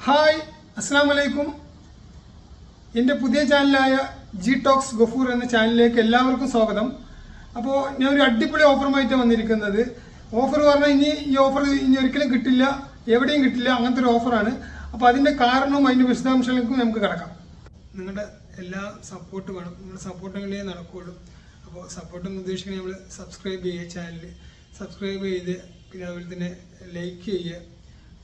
Hi അസ്സാം വലൈക്കും. എൻ്റെ പുതിയ ചാനലായ ജി ടോക്സ് ഗഫൂർ എന്ന ചാനലിലേക്ക് എല്ലാവർക്കും സ്വാഗതം. അപ്പോൾ ഞാൻ ഒരു അടിപൊളി ഓഫറുമായിട്ട് വന്നിരിക്കുന്നത്. ഓഫർ പറഞ്ഞാൽ ഈ ഓഫർ ഇനി ഒരിക്കലും കിട്ടില്ല, എവിടെയും കിട്ടില്ല, അങ്ങനത്തെ ഒരു ഓഫറാണ്. അപ്പോൾ അതിൻ്റെ കാരണവും അതിൻ്റെ വിശദാംശങ്ങളിലേക്കും നമുക്ക് കിടക്കാം. നിങ്ങളുടെ എല്ലാ സപ്പോർട്ട് വേണം, നിങ്ങളുടെ സപ്പോർട്ടുകളേ നടക്കുകയുള്ളൂ. അപ്പോൾ സപ്പോർട്ടെന്ന് ഉദ്ദേശിക്കുന്നത് നമ്മൾ സബ്സ്ക്രൈബ് ചെയ്യുക, ചാനൽ സബ്സ്ക്രൈബ് ചെയ്ത് പിന്നെ അതുപോലെ തന്നെ ലൈക്ക് ചെയ്യുക,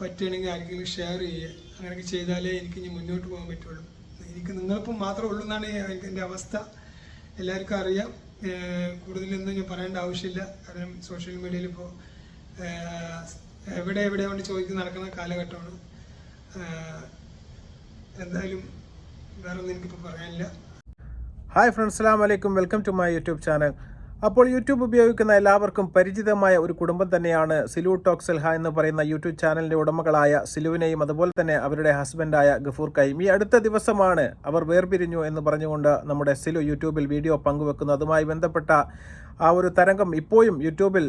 പറ്റുകയാണെങ്കിൽ ആർക്കെങ്കിലും ഷെയർ ചെയ്യുക. അങ്ങനെയൊക്കെ ചെയ്താലേ എനിക്ക് ഇനി മുന്നോട്ട് പോകാൻ പറ്റുള്ളൂ. എനിക്ക് നിങ്ങളിപ്പം മാത്രമേ ഉള്ളൂ എന്നാണ് എൻ്റെ അവസ്ഥ. എല്ലാവർക്കും അറിയാം. കൂടുതലൊന്നും ഞാൻ പറയേണ്ട ആവശ്യമില്ല. കാരണം സോഷ്യൽ മീഡിയയിൽ ഇപ്പോൾ എവിടെ കൊണ്ട് ചോദിക്കുന്ന നടക്കുന്ന കാലഘട്ടമാണ്. എന്തായാലും വേറെ ഒന്നും എനിക്കിപ്പോൾ പറയാനില്ല. ഹായ് ഫ്രണ്ട്സ്, അസ്സലാമു അലൈക്കും. Welcome to my YouTube channel. അപ്പോൾ യൂട്യൂബ് ഉപയോഗിക്കുന്ന എല്ലാവർക്കും പരിചിതമായ ഒരു കുടുംബം തന്നെയാണ് സിലു ടോക്സ് സെൽഹ എന്ന് പറയുന്ന യൂട്യൂബ് ചാനലിൻ്റെ ഉടമകളായ സിലുവിനെയും അതുപോലെ തന്നെ അവരുടെ ഹസ്ബൻഡായ ഗഫൂർക്കയും. ഈ അടുത്ത ദിവസമാണ് അവർ വേർപിരിഞ്ഞു എന്ന് പറഞ്ഞുകൊണ്ട് നമ്മുടെ സിലു യൂട്യൂബിൽ വീഡിയോ പങ്കുവെക്കുന്നത്. അതുമായി ബന്ധപ്പെട്ട ആ ഒരു തരംഗം ഇപ്പോഴും യൂട്യൂബിൽ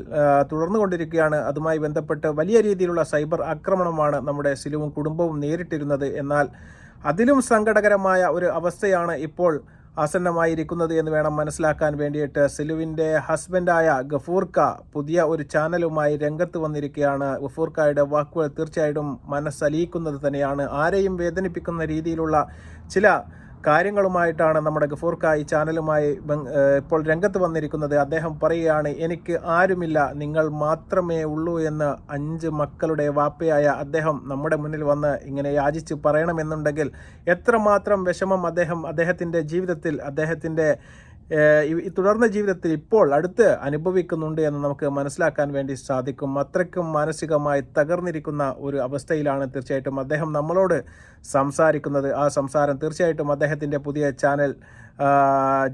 തുടർന്നുകൊണ്ടിരിക്കുകയാണ്. അതുമായി ബന്ധപ്പെട്ട് വലിയ രീതിയിലുള്ള സൈബർ ആക്രമണമാണ് നമ്മുടെ സിലുവും കുടുംബവും നേരിട്ടിരുന്നത്. എന്നാൽ അതിലും സങ്കടകരമായ ഒരു അവസ്ഥയാണ് ഇപ്പോൾ ആസന്നമായിരിക്കുന്നത് എന്ന് വേണം മനസ്സിലാക്കാൻ വേണ്ടിയിട്ട്. സിലുവിൻ്റെ ഹസ്ബൻഡായ ഗഫൂർക്ക പുതിയ ഒരു ചാനലുമായി രംഗത്ത് വന്നിരിക്കുകയാണ്. ഗഫൂർക്കയുടെ വാക്കുകൾ തീർച്ചയായിട്ടും മനസ്സലിയിക്കുന്നത് തന്നെയാണ്. ആരെയും വേദനിപ്പിക്കുന്ന രീതിയിലുള്ള ചില കാര്യങ്ങളുമായിട്ടാണ് നമ്മുടെ ഗഫൂർക്ക ഈ ചാനലുമായി ഇപ്പോൾ രംഗത്ത് വന്നിരിക്കുന്നത്. അദ്ദേഹം പറയുകയാണ്, എനിക്ക് ആരുമില്ല, നിങ്ങൾ മാത്രമേ ഉള്ളൂ എന്ന് 5 മക്കളുടെ വാപ്പയായ അദ്ദേഹം നമ്മുടെ മുന്നിൽ വന്ന് ഇങ്ങനെ യാചിച്ച് പറയണമെന്നുണ്ടെങ്കിൽ എത്രമാത്രം വിഷമം അദ്ദേഹത്തിൻ്റെ ജീവിതത്തിൽ, അദ്ദേഹത്തിൻ്റെ ഈ തുടർന്ന ജീവിതത്തിൽ ഇപ്പോൾ അടുത്ത് അനുഭവിക്കുന്നുണ്ട് എന്ന് നമുക്ക് മനസ്സിലാക്കാൻ വേണ്ടി സാധിക്കും. അത്രയ്ക്കും മാനസികമായി തകർന്നിരിക്കുന്ന ഒരു അവസ്ഥയിലാണ് തീർച്ചയായിട്ടും അദ്ദേഹം നമ്മളോട് സംസാരിക്കുന്നത്. ആ സംസാരം തീർച്ചയായിട്ടും അദ്ദേഹത്തിൻ്റെ പുതിയ ചാനൽ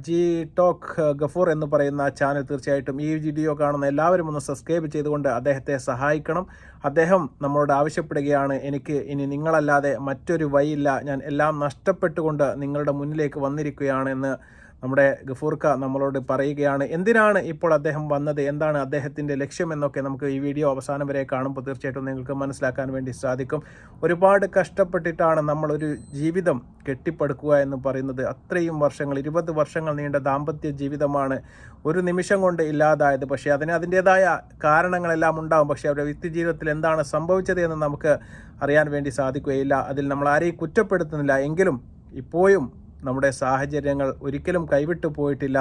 ജി ടോക്ക് ഗഫൂർ എന്ന് പറയുന്ന ചാനൽ തീർച്ചയായിട്ടും ഈ വീഡിയോ കാണുന്ന എല്ലാവരും ഒന്ന് സബ്സ്ക്രൈബ് ചെയ്തുകൊണ്ട് അദ്ദേഹത്തെ സഹായിക്കണം. അദ്ദേഹം നമ്മളോട് ആവശ്യപ്പെടുകയാണ്, എനിക്ക് ഇനി നിങ്ങളല്ലാതെ മറ്റൊരു വഴിയില്ല, ഞാൻ എല്ലാം നഷ്ടപ്പെട്ടുകൊണ്ട് നിങ്ങളുടെ മുന്നിലേക്ക് വന്നിരിക്കുകയാണ് എന്ന് നമ്മുടെ ഗഫൂർക്ക നമ്മളോട് പറയുകയാണ്. എന്തിനാണ് ഇപ്പോൾ അദ്ദേഹം വന്നത്, എന്താണ് അദ്ദേഹത്തിൻ്റെ ലക്ഷ്യം എന്നൊക്കെ നമുക്ക് ഈ വീഡിയോ അവസാനം വരെ കാണുമ്പോൾ തീർച്ചയായിട്ടും നിങ്ങൾക്ക് മനസ്സിലാക്കാൻ വേണ്ടി സാധിക്കും. ഒരുപാട് കഷ്ടപ്പെട്ടിട്ടാണ് നമ്മളൊരു ജീവിതം കെട്ടിപ്പടുക്കുക എന്ന് പറയുന്നത്. അത്രയും വർഷങ്ങൾ, 20 വർഷങ്ങൾ നീണ്ട ദാമ്പത്യ ജീവിതമാണ് ഒരു നിമിഷം കൊണ്ട് ഇല്ലാതായത്. പക്ഷേ അതിൻ്റേതായ കാരണങ്ങളെല്ലാം ഉണ്ടാകും. പക്ഷേ അവരുടെ വ്യക്തി ജീവിതത്തിൽ എന്താണ് സംഭവിച്ചത് എന്ന് നമുക്ക് അറിയാൻ വേണ്ടി സാധിക്കുകയില്ല. അതിൽ നമ്മൾ ആരെയും കുറ്റപ്പെടുത്തുന്നില്ല. എങ്കിലും ഇപ്പോഴും നമ്മുടെ സാഹചര്യങ്ങൾ ഒരിക്കലും കൈവിട്ടു പോയിട്ടില്ല.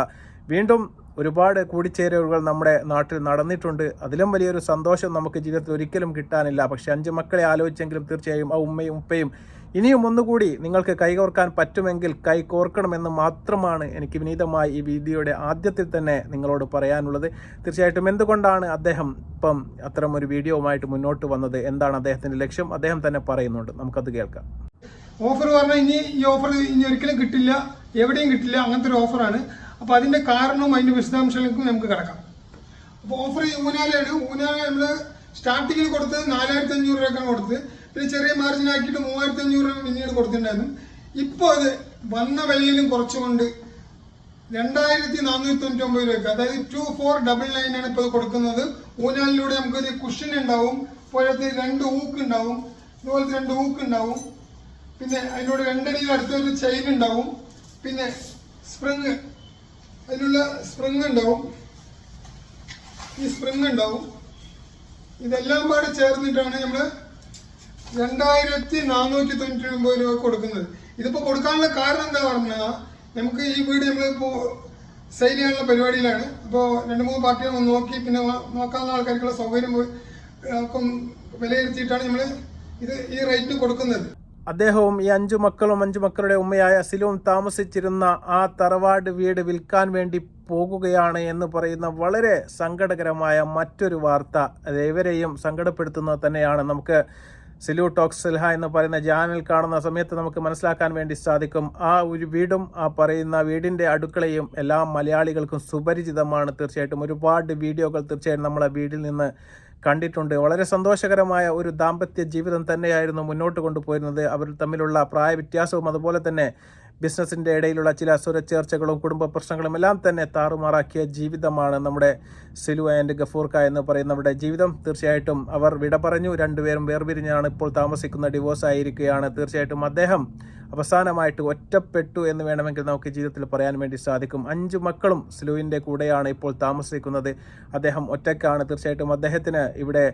വീണ്ടും ഒരുപാട് കൂടിച്ചേരലുകൾ നമ്മുടെ നാട്ടിൽ നടന്നിട്ടുണ്ട്. അതിലും വലിയൊരു സന്തോഷം നമുക്ക് ജീവിതത്തിൽ ഒരിക്കലും കിട്ടാനില്ല. പക്ഷേ 5 മക്കളെ ആലോചിച്ചെങ്കിലും തീർച്ചയായും ആ ഉമ്മയും ഉപ്പയും ഇനിയും ഒന്നുകൂടി നിങ്ങൾക്ക് കൈകോർക്കാൻ പറ്റുമെങ്കിൽ കൈകോർക്കണമെന്ന് മാത്രമാണ് എനിക്ക് വിനീതമായി ഈ വീഡിയോയുടെ ആദ്യത്തിൽ തന്നെ നിങ്ങളോട് പറയാനുള്ളത്. തീർച്ചയായിട്ടും എന്തുകൊണ്ടാണ് അദ്ദേഹം ഇപ്പം അത്തരം ഒരു വീഡിയോവുമായിട്ട് മുന്നോട്ട് വന്നത്, എന്താണ് അദ്ദേഹത്തിൻ്റെ ലക്ഷ്യം, അദ്ദേഹം തന്നെ പറയുന്നുണ്ട്. നമുക്കത് കേൾക്കാം. ഓഫർ പറഞ്ഞാൽ ഈ ഓഫർ ഇനി ഒരിക്കലും കിട്ടില്ല, എവിടെയും കിട്ടില്ല, അങ്ങനത്തെ ഒരു ഓഫറാണ്. അപ്പോൾ അതിൻ്റെ കാരണവും അതിൻ്റെ വിശദാംശങ്ങളിലേക്കും നമുക്ക് കിടക്കാം. അപ്പോൾ ഓഫർ ഊനാലയാണ്. ഊനാല നമ്മൾ സ്റ്റാർട്ടിങ്ങിൽ കൊടുത്തത് 4500 രൂപയ്ക്കാണ് കൊടുത്തത്. പിന്നെ ചെറിയ മാർജിൻ ആക്കിയിട്ട് 3500 രൂപ പിന്നീട് കൊടുത്തിട്ടുണ്ടായിരുന്നു. ഇപ്പോൾ അത് വന്ന വിലയിലും കുറച്ചുകൊണ്ട് 2499 രൂപയ്ക്ക്, അതായത് 2499 ആണ് ഇപ്പോൾ കൊടുക്കുന്നത്. ഊനാലിലൂടെ നമുക്കൊരു കുഷൻ ഉണ്ടാവും, പോലത്തെ 2 ഹൂക്ക് ഉണ്ടാവും, ഇതുപോലത്തെ 2 ഹൂക്ക് ഉണ്ടാവും. പിന്നെ അതിനോട് 2 അടിയിൽ അടുത്തൊരു ചെയിൻ ഉണ്ടാവും. പിന്നെ സ്പ്രിങ്, അതിനുള്ള സ്പ്രിങ് ഉണ്ടാവും, ഈ സ്പ്രിങ് ഉണ്ടാവും. ഇതെല്ലാം പാടെ ചേർന്നിട്ടാണ് നമ്മൾ 2499 രൂപ കൊടുക്കുന്നത്. ഇതിപ്പോൾ കൊടുക്കാനുള്ള കാരണം എന്താ പറഞ്ഞാൽ, നമുക്ക് ഈ വീട് നമ്മളിപ്പോൾ സെയിൽ ചെയ്യാനുള്ള പരിപാടിയിലാണ്. അപ്പോൾ 2-3 പാർട്ടികൾ നോക്കി പിന്നെ നോക്കാനുള്ള ആൾക്കാർക്കുള്ള സൗകര്യം വിലയിരുത്തിയിട്ടാണ് നമ്മൾ ഈ റേറ്റിന് കൊടുക്കുന്നത്. അദ്ദേഹവും ഈ 5 മക്കളും 5 മക്കളുടെ ഉമ്മയായ സിലുവും താമസിച്ചിരുന്ന ആ തറവാട് വീട് വിൽക്കാൻ വേണ്ടി പോകുകയാണ് എന്ന് പറയുന്ന വളരെ സങ്കടകരമായ മറ്റൊരു വാർത്ത ഇവരെയും സങ്കടപ്പെടുത്തുന്നത് തന്നെയാണ്. നമുക്ക് സിലു ടോക്സ് സെൽഹ എന്ന് പറയുന്ന ചാനൽ കാണുന്ന സമയത്ത് നമുക്ക് മനസ്സിലാക്കാൻ വേണ്ടി സാധിക്കും. ആ ഒരു വീടും ആ പറയുന്ന വീടിൻ്റെ അടുക്കളയും എല്ലാ മലയാളികൾക്കും സുപരിചിതമാണ്. തീർച്ചയായിട്ടും ഒരുപാട് വീഡിയോകൾ തീർച്ചയായിട്ടും നമ്മളെ വീട്ടിൽ നിന്ന് കണ്ടിട്ടുണ്ട്. വളരെ സന്തോഷകരമായ ഒരു ദാമ്പത്യ ജീവിതം തന്നെയായിരുന്നു മുന്നോട്ട് കൊണ്ടുപോയിരുന്നത്. അവർ തമ്മിലുള്ള പ്രായ വ്യത്യാസവും അതുപോലെ തന്നെ ബിസിനസ്സിൻ്റെ ഇടയിലുള്ള ചില സ്വരച്ചേർച്ചകളും കുടുംബ പ്രശ്നങ്ങളും എല്ലാം തന്നെ താറുമാറാക്കിയ ജീവിതമാണ് നമ്മുടെ സിലു ആൻഡ് ഗഫൂർക്ക എന്ന് പറയുന്നവരുടെ ജീവിതം. തീർച്ചയായിട്ടും അവർ വിട പറഞ്ഞു. രണ്ടുപേരും വേർപിരിഞ്ഞാണ് ഇപ്പോൾ താമസിക്കുന്ന, ഡിവോഴ്സ് ആയിരിക്കുകയാണ്. തീർച്ചയായിട്ടും അദ്ദേഹം അവസാനമായിട്ട് ഒറ്റപ്പെട്ടു എന്ന് വേണമെങ്കിൽ നമുക്ക് ജീവിതത്തിൽ പറയാൻ വേണ്ടി സാധിക്കും. 5 മക്കളും സിലുവിൻ്റെ കൂടെയാണ് ഇപ്പോൾ താമസിക്കുന്നത്. അദ്ദേഹം ഒറ്റയ്ക്കാണ്. തീർച്ചയായിട്ടും അദ്ദേഹത്തിന് ഇവിടെ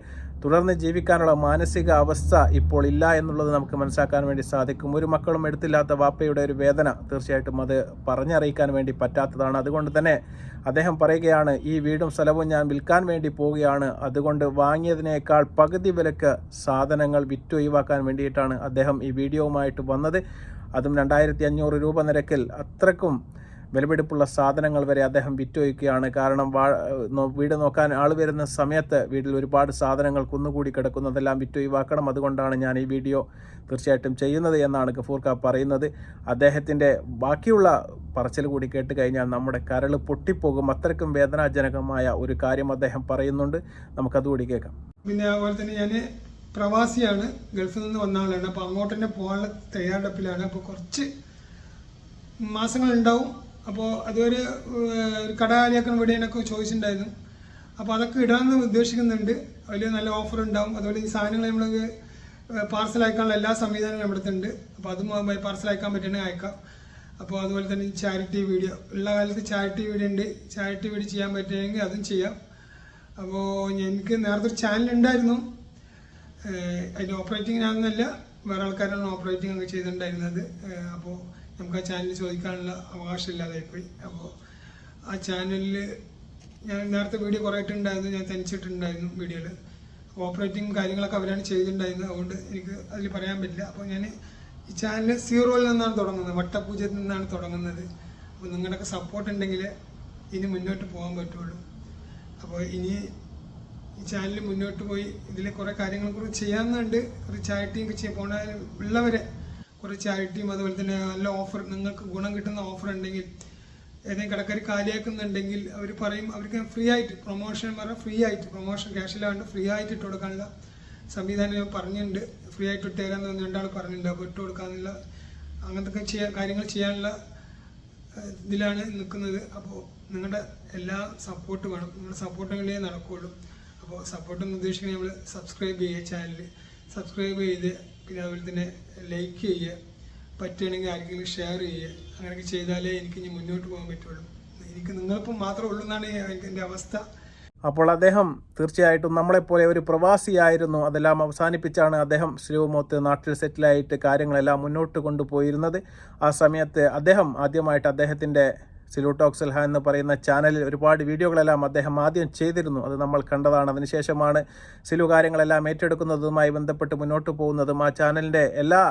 തുടർന്ന് ജീവിക്കാനുള്ള മാനസിക അവസ്ഥ ഇപ്പോൾ ഇല്ല എന്നുള്ളത് നമുക്ക് മനസ്സിലാക്കാൻ വേണ്ടി സാധിക്കും. ഒരു മക്കളും എടുത്തില്ലാത്ത വാപ്പയുടെ ഒരു വേദന തീർച്ചയായിട്ടും അത് പറഞ്ഞറിയിക്കാൻ വേണ്ടി പറ്റാത്തതാണ്. അതുകൊണ്ട് തന്നെ അദ്ദേഹം പറയുകയാണ്, ഈ വീടും സ്ഥലവും ഞാൻ വിൽക്കാൻ വേണ്ടി പോവുകയാണ്. അതുകൊണ്ട് വാങ്ങിയതിനേക്കാൾ പകുതി വിലക്ക് സാധനങ്ങൾ വിറ്റൊഴിവാക്കാൻ വേണ്ടിയിട്ടാണ് അദ്ദേഹം ഈ വീഡിയോവുമായിട്ട് വന്നത്. അതും 2500 രൂപ നിരക്കിൽ അത്രക്കും വിലപിടിപ്പുള്ള സാധനങ്ങൾ വരെ അദ്ദേഹം വിറ്റൊഴിക്കുകയാണ്. കാരണം വീട് നോക്കാൻ ആൾ വരുന്ന സമയത്ത് വീട്ടിൽ ഒരുപാട് സാധനങ്ങൾ കുന്നുകൂടി കിടക്കുന്നതെല്ലാം വിറ്റൊഴിവാക്കണം. അതുകൊണ്ടാണ് ഞാൻ ഈ വീഡിയോ തീർച്ചയായിട്ടും ചെയ്യുന്നത് എന്നാണ് ഗഫൂർക്ക പറയുന്നത്. അദ്ദേഹത്തിൻ്റെ ബാക്കിയുള്ള പറച്ചിൽ കൂടി കേട്ട് കഴിഞ്ഞാൽ നമ്മുടെ കരൾ പൊട്ടിപ്പോകും. അത്രയ്ക്കും വേദനാജനകമായ ഒരു കാര്യം അദ്ദേഹം പറയുന്നുണ്ട്. നമുക്കതുകൂടി കേൾക്കാം. പിന്നെ അതുപോലെ തന്നെ ഞാൻ പ്രവാസിയാണ്, ഗൾഫിൽ നിന്ന് വന്ന ആളാണ്. അപ്പോൾ അങ്ങോട്ട് തന്നെ പോകാനുള്ള തയ്യാറെടുപ്പിലാണ്. അപ്പോൾ കുറച്ച് മാസങ്ങളുണ്ടാവും. അപ്പോൾ അതൊരു കടകാലിയാക്കാൻ വേണ്ടിയൊക്കെ ചോദിച്ചിട്ടുണ്ടായിരുന്നു. അപ്പോൾ അതൊക്കെ ഇടാമെന്ന് ഉദ്ദേശിക്കുന്നുണ്ട്. അതിൽ നല്ല ഓഫർ ഉണ്ടാവും. അതുപോലെ ഈ സാധനങ്ങൾ നമ്മൾ പാർസൽ അയക്കാനുള്ള എല്ലാ സംവിധാനങ്ങളും നമ്മുടെ അടുത്തുണ്ട്. അപ്പോൾ അതും പാർസൽ അയക്കാൻ പറ്റുകയാണെങ്കിൽ അയക്കാം. അപ്പോൾ അതുപോലെ തന്നെ ചാരിറ്റി വീഡിയോ ഉള്ള കാലത്ത് ചാരിറ്റി വീഡിയോ ഉണ്ട്. ചാരിറ്റി വീഡിയോ ചെയ്യാൻ പറ്റുമെങ്കിൽ അതും ചെയ്യാം. അപ്പോൾ എനിക്ക് നേരത്തെ ഒരു ചാനൽ ഉണ്ടായിരുന്നു. അതിൻ്റെ ഓപ്പറേറ്റിംഗ് ഞാനൊന്നല്ല, വേറെ ആൾക്കാരാണ് ഓപ്പറേറ്റിംഗ് ഒക്കെ ചെയ്തിട്ടുണ്ടായിരുന്നത്. അപ്പോൾ നമുക്ക് ആ ചാനൽ ചോദിക്കാനുള്ള അവകാശമില്ലാതായിപ്പോയി. അപ്പോൾ ആ ചാനലിൽ ഞാൻ നേരത്തെ വീഡിയോ കുറേ ഇട്ടുണ്ടായിരുന്നു. ഞാൻ തനിച്ചിട്ടുണ്ടായിരുന്നു വീഡിയോയിൽ. ഓപ്പറേറ്റിംഗ് കാര്യങ്ങളൊക്കെ അവരാണ് ചെയ്തിട്ടുണ്ടായിരുന്നത്. അതുകൊണ്ട് എനിക്ക് അതിൽ പറയാൻ പറ്റില്ല. അപ്പോൾ ഞാൻ ഈ ചാനൽ 0-ൽ നിന്നാണ് തുടങ്ങുന്നത്, വട്ടപൂജ്യത്തിൽ നിന്നാണ് തുടങ്ങുന്നത്. അപ്പോൾ നിങ്ങളുടെയൊക്കെ സപ്പോർട്ട് ഉണ്ടെങ്കിൽ ഇനി മുന്നോട്ട് പോകാൻ പറ്റുള്ളൂ. അപ്പോൾ ഇനി ഈ ചാനൽ മുന്നോട്ട് പോയി ഇതിൽ കുറേ കാര്യങ്ങളെക്കുറിച്ച് ചെയ്യാമെന്നുണ്ട്. കുറച്ച് ചാരിറ്റിയൊക്കെ പോണ ഉള്ളവരെ കുറച്ച് ചാരിറ്റിയും അതുപോലെ തന്നെ നല്ല ഓഫർ, നിങ്ങൾക്ക് ഗുണം കിട്ടുന്ന ഓഫർ ഉണ്ടെങ്കിൽ, ഏതെങ്കിലും കടക്കാർ കാലിയാക്കുന്നുണ്ടെങ്കിൽ അവർ പറയും, അവർക്ക് ഫ്രീ ആയിട്ട് പ്രൊമോഷൻ പറഞ്ഞാൽ ഫ്രീ ആയിട്ട് പ്രൊമോഷൻ ക്യാഷിലാണ്ട് ഫ്രീ ആയിട്ട് ഇട്ട് കൊടുക്കാനുള്ള സംവിധാനം ഞാൻ പറഞ്ഞിട്ടുണ്ട്. ഫ്രീ ആയിട്ട് ഇട്ട് തരാമെന്ന് 2 ആൾ പറഞ്ഞിട്ടുണ്ട്. അപ്പോൾ ഇട്ട് കൊടുക്കാനുള്ള അങ്ങനത്തെ കാര്യങ്ങൾ ചെയ്യാനുള്ള ഇതിലാണ് നിൽക്കുന്നത്. അപ്പോൾ നിങ്ങളുടെ എല്ലാ സപ്പോർട്ട് വേണം. നിങ്ങളുടെ സപ്പോർട്ടുകളേ നടക്കുകയുള്ളൂ. അപ്പോൾ സപ്പോർട്ടെന്ന് ഉദ്ദേശിക്കുന്നത് നമ്മൾ സബ്സ്ക്രൈബ് ചെയ്യുക, ചാനൽ സബ്സ്ക്രൈബ് ചെയ്ത് പിന്നെ അതുപോലെ തന്നെ ലൈക്ക് ചെയ്യുക, പറ്റുകയാണെങ്കിൽ ആർക്കെങ്കിലും ഷെയർ ചെയ്യുക. അങ്ങനെയൊക്കെ ചെയ്താലേ എനിക്ക് ഇനി മുന്നോട്ട് പോകാൻ പറ്റുള്ളൂ. എനിക്ക് നിങ്ങളിപ്പം മാത്രമേ ഉള്ളൂ എന്നാണ് എൻ്റെ അവസ്ഥ. അപ്പോൾ അദ്ദേഹം തീർച്ചയായിട്ടും നമ്മളെപ്പോലെ ഒരു പ്രവാസിയായിരുന്നു. അതെല്ലാം അവസാനിപ്പിച്ചാണ് അദ്ദേഹം ശ്രീവുമോത്ത് നാട്ടിൽ സെറ്റിലായിട്ട് കാര്യങ്ങളെല്ലാം മുന്നോട്ട് കൊണ്ടുപോയിരുന്നത്. ആ സമയത്ത് അദ്ദേഹം ആദ്യമായിട്ട് അദ്ദേഹത്തിൻ്റെ സിലു ടോക്സ് എൽഹ എന്ന് പറയുന്ന ചാനലിൽ ഒരുപാട് വീഡിയോകളെല്ലാം അദ്ദേഹം ആദ്യം ചെയ്തിരുന്നു. അത് നമ്മൾ കണ്ടതാണ്. അതിനുശേഷമാണ് സിലു കാര്യങ്ങളെല്ലാം ഏറ്റെടുക്കുന്നതുമായി ബന്ധപ്പെട്ട് മുന്നോട്ട് പോകുന്നതും. ആ ചാനലിൻ്റെ എല്ലാ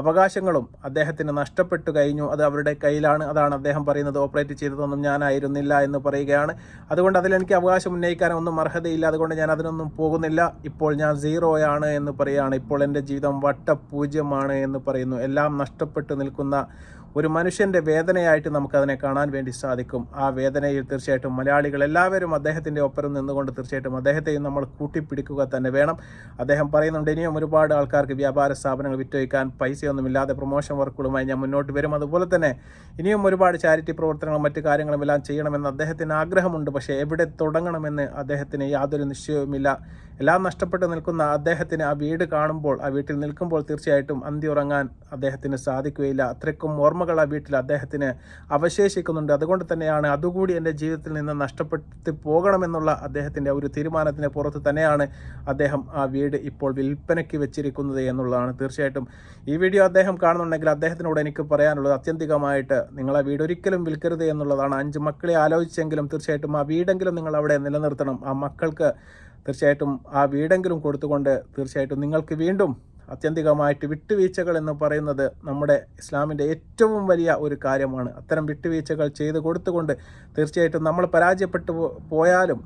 അവകാശങ്ങളും അദ്ദേഹത്തിന് നഷ്ടപ്പെട്ടു കഴിഞ്ഞു. അത് അവരുടെ കയ്യിലാണ്. അതാണ് അദ്ദേഹം പറയുന്നത്. ഓപ്പറേറ്റ് ചെയ്തതൊന്നും ഞാനായിരുന്നില്ല എന്ന് പറയുകയാണ്. അതുകൊണ്ട് അതിലെനിക്ക് അവകാശം ഉന്നയിക്കാനൊന്നും അർഹതയില്ല. അതുകൊണ്ട് ഞാൻ അതിനൊന്നും പോകുന്നില്ല. ഇപ്പോൾ ഞാൻ 0 എന്ന് പറയുകയാണ്. ഇപ്പോൾ എൻ്റെ ജീവിതം വട്ടപൂജ്യമാണ് എന്ന് പറയുന്നു. എല്ലാം നഷ്ടപ്പെട്ടു നിൽക്കുന്ന ഒരു മനുഷ്യൻ്റെ വേദനയായിട്ട് നമുക്കതിനെ കാണാൻ വേണ്ടി സാധിക്കും. ആ വേദനയിൽ തീർച്ചയായിട്ടും മലയാളികൾ എല്ലാവരും അദ്ദേഹത്തിൻ്റെ ഒപ്പം നിന്നുകൊണ്ട് തീർച്ചയായിട്ടും അദ്ദേഹത്തെയും നമ്മൾ കൂട്ടിപ്പിടിക്കുക തന്നെ വേണം. അദ്ദേഹം പറയുന്നുണ്ട്, ഇനിയും ഒരുപാട് ആൾക്കാർക്ക് വ്യാപാര സ്ഥാപനങ്ങൾ വിറ്റൊഴിക്കാൻ പൈസയൊന്നുമില്ലാതെ പ്രൊമോഷൻ വർക്കുകളുമായി ഞാൻ മുന്നോട്ട് വരും. അതുപോലെ തന്നെ ഇനിയും ഒരുപാട് ചാരിറ്റി പ്രവർത്തനങ്ങളും മറ്റു കാര്യങ്ങളും എല്ലാം ചെയ്യണമെന്ന് അദ്ദേഹത്തിന് ആഗ്രഹമുണ്ട്. പക്ഷേ എവിടെ തുടങ്ങണമെന്ന് അദ്ദേഹത്തിന് യാതൊരു നിശ്ചയവുമില്ല. എല്ലാം നഷ്ടപ്പെട്ട് നിൽക്കുന്ന അദ്ദേഹത്തിന് ആ വീട് കാണുമ്പോൾ, ആ വീട്ടിൽ നിൽക്കുമ്പോൾ തീർച്ചയായിട്ടും അന്തി ഉറങ്ങാൻ അദ്ദേഹത്തിന് സാധിക്കുകയില്ല. അത്രയ്ക്കും ഓർമ്മകൾ ആ വീട്ടിൽ അദ്ദേഹത്തിന് അവശേഷിക്കുന്നുണ്ട്. അതുകൊണ്ട് തന്നെയാണ് അതുകൂടി എൻ്റെ ജീവിതത്തിൽ നിന്ന് നഷ്ടപ്പെട്ട് പോകണമെന്നുള്ള അദ്ദേഹത്തിൻ്റെ ഒരു തീരുമാനത്തിന് പുറത്ത് തന്നെയാണ് അദ്ദേഹം ആ വീട് ഇപ്പോൾ വിൽപ്പനയ്ക്ക് വെച്ചിരിക്കുന്നത് എന്നുള്ളതാണ്. തീർച്ചയായിട്ടും ഈ വീഡിയോ അദ്ദേഹം കാണുന്നുണ്ടെങ്കിൽ അദ്ദേഹത്തിനോട് എനിക്ക് പറയാനുള്ളത്, അത്യന്തികമായിട്ട് നിങ്ങൾ ആ വീട് ഒരിക്കലും വിൽക്കരുത് എന്നുള്ളതാണ്. 5 മക്കളെ ആലോചിച്ചെങ്കിലും തീർച്ചയായിട്ടും ആ വീടെങ്കിലും നിങ്ങൾ അവിടെ നിലനിർത്തണം. ആ മക്കൾക്ക് തീർച്ചയായിട്ടും ആ വീടെങ്കിലും കൊടുത്തുകൊണ്ട് തീർച്ചയായിട്ടും നിങ്ങൾക്ക് വീണ്ടും അത്യന്തികമായിട്ട് വിട്ടുവീഴ്ചകൾ എന്ന് പറയുന്നത് നമ്മുടെ ഇസ്ലാമിൻ്റെ ഏറ്റവും വലിയ ഒരു കാര്യമാണ്. അത്തരം വിട്ടുവീഴ്ചകൾ ചെയ്ത് കൊടുത്തുകൊണ്ട് തീർച്ചയായിട്ടും നമ്മൾ പരാജയപ്പെട്ടു പോയാലും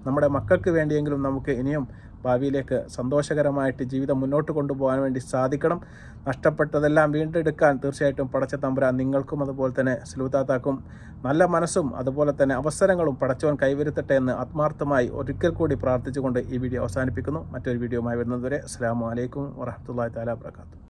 നമ്മുടെ മക്കൾക്ക് വേണ്ടിയെങ്കിലും നമുക്ക് ഇനിയും ഭാവിയിലേക്ക് സന്തോഷകരമായിട്ട് ജീവിതം മുന്നോട്ട് കൊണ്ടുപോകാൻ വേണ്ടി സാധിക്കണം. നഷ്ടപ്പെട്ടതെല്ലാം വീണ്ടെടുക്കാൻ തീർച്ചയായിട്ടും പടച്ച തമ്പുരാൻ നിങ്ങൾക്കും അതുപോലെ തന്നെ സിലുത്താത്താക്കും നല്ല മനസ്സും അതുപോലെ തന്നെ അവസരങ്ങളും പടച്ചവൻ കൈവരുത്തട്ടെ എന്ന് ആത്മാർത്ഥമായി ഒരിക്കൽ കൂടി പ്രാർത്ഥിച്ചുകൊണ്ട് ഈ വീഡിയോ അവസാനിപ്പിക്കുന്നു. മറ്റൊരു വീഡിയോയുമായി വരുന്നതുവരെ അസ്സലാമു അലൈക്കും വറഹ്മത്തുള്ളാഹി തആല വബറകാതുഹു.